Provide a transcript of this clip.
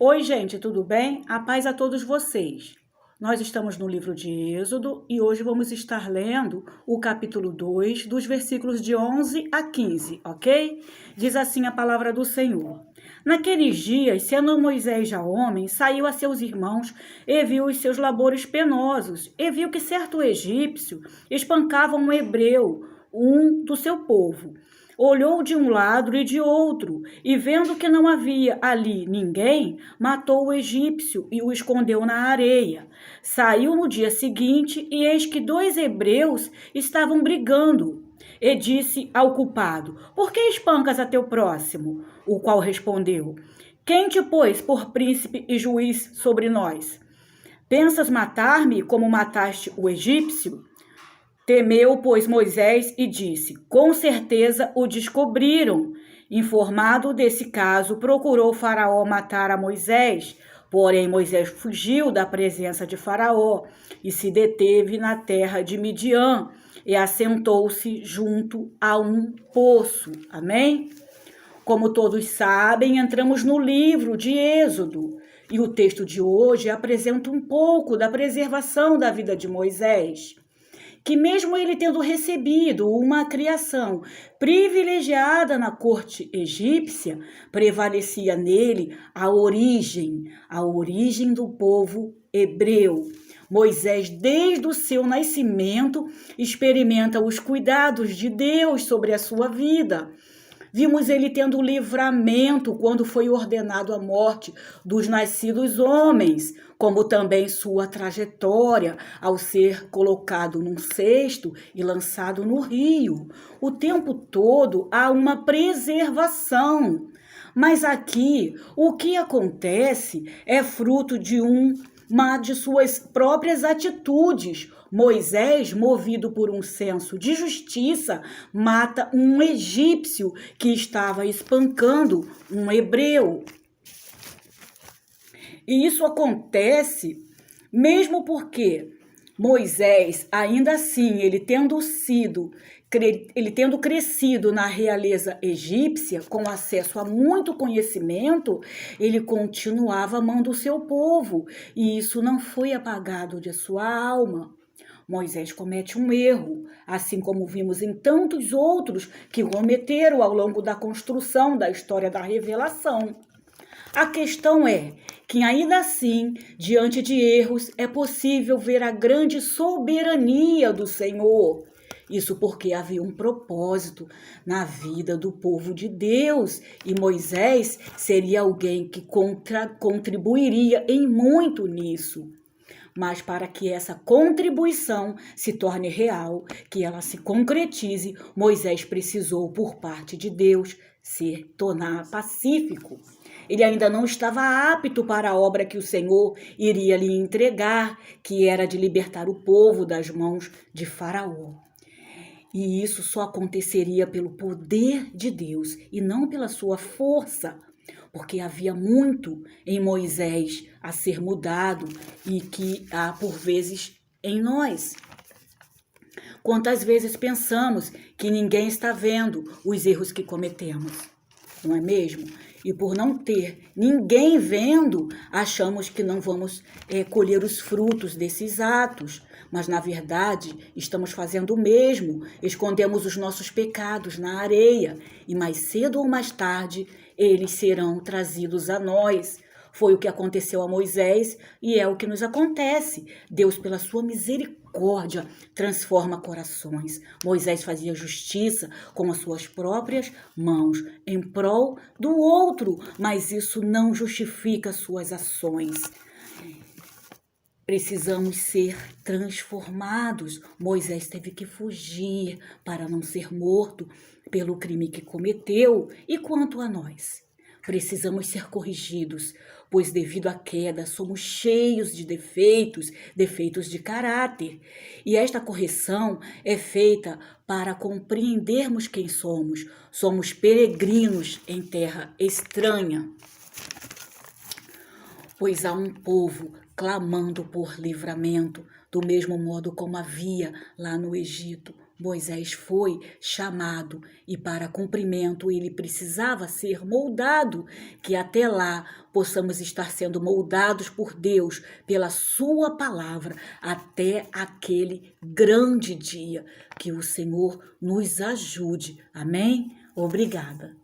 Oi, gente, tudo bem? A paz a todos vocês. Nós estamos no livro de Êxodo e hoje vamos estar lendo o capítulo 2, dos versículos de 11 a 15, ok? Diz assim a palavra do Senhor. Naqueles dias, sendo Moisés já homem, saiu a seus irmãos e viu os seus labores penosos, e viu que certo egípcio espancava um hebreu, um do seu povo. Olhou de um lado e de outro, e vendo que não havia ali ninguém, matou o egípcio e o escondeu na areia. Saiu no dia seguinte, e eis que 2 hebreus estavam brigando. E disse ao culpado: Por que espancas a teu próximo? O qual respondeu: Quem te pôs por príncipe e juiz sobre nós? Pensas matar-me como mataste o egípcio? Temeu, pois, Moisés e disse: Com certeza o descobriram. Informado desse caso, procurou Faraó matar a Moisés. Porém, Moisés fugiu da presença de Faraó e se deteve na terra de Midian e assentou-se junto a um poço. Amém? Como todos sabem, entramos no livro de Êxodo. E o texto de hoje apresenta um pouco da preservação da vida de Moisés, que mesmo ele tendo recebido uma criação privilegiada na corte egípcia, prevalecia nele a origem do povo hebreu. Moisés, desde o seu nascimento, experimenta os cuidados de Deus sobre a sua vida. Vimos ele tendo livramento quando foi ordenado a morte dos nascidos homens, como também sua trajetória ao ser colocado num cesto e lançado no rio. O tempo todo há uma preservação. Mas aqui, o que acontece é fruto de uma de suas próprias atitudes. Moisés, movido por um senso de justiça, mata um egípcio que estava espancando um hebreu. E isso acontece mesmo porque Moisés, ainda assim, ele tendo crescido na realeza egípcia, com acesso a muito conhecimento, ele continuava amando o seu povo, e isso não foi apagado de sua alma. Moisés comete um erro, assim como vimos em tantos outros que cometeram ao longo da construção da história da revelação. A questão é que, ainda assim, diante de erros, é possível ver a grande soberania do Senhor. Isso porque havia um propósito na vida do povo de Deus, e Moisés seria alguém que contribuiria em muito nisso. Mas para que essa contribuição se torne real, que ela se concretize, Moisés precisou, por parte de Deus, se tornar pacífico. Ele ainda não estava apto para a obra que o Senhor iria lhe entregar, que era de libertar o povo das mãos de Faraó. E isso só aconteceria pelo poder de Deus e não pela sua força, porque havia muito em Moisés a ser mudado e que há por vezes em nós. Quantas vezes pensamos que ninguém está vendo os erros que cometemos, não é mesmo? E por não ter ninguém vendo, achamos que não vamos colher os frutos desses atos. Mas, na verdade, estamos fazendo o mesmo. Escondemos os nossos pecados na areia e mais cedo ou mais tarde eles serão trazidos a nós. Foi o que aconteceu a Moisés e é o que nos acontece. Deus, pela sua misericórdia, transforma corações. Moisés fazia justiça com as suas próprias mãos em prol do outro, mas isso não justifica suas ações. Precisamos ser transformados. Moisés teve que fugir para não ser morto pelo crime que cometeu. E quanto a nós? Precisamos ser corrigidos, pois devido à queda somos cheios de defeitos de caráter. E esta correção é feita para compreendermos quem somos. Somos peregrinos em terra estranha, pois há um povo clamando por livramento, do mesmo modo como havia lá no Egito. Moisés foi chamado e para cumprimento ele precisava ser moldado, que até lá possamos estar sendo moldados por Deus, pela sua palavra, até aquele grande dia. Que o Senhor nos ajude. Amém? Obrigada.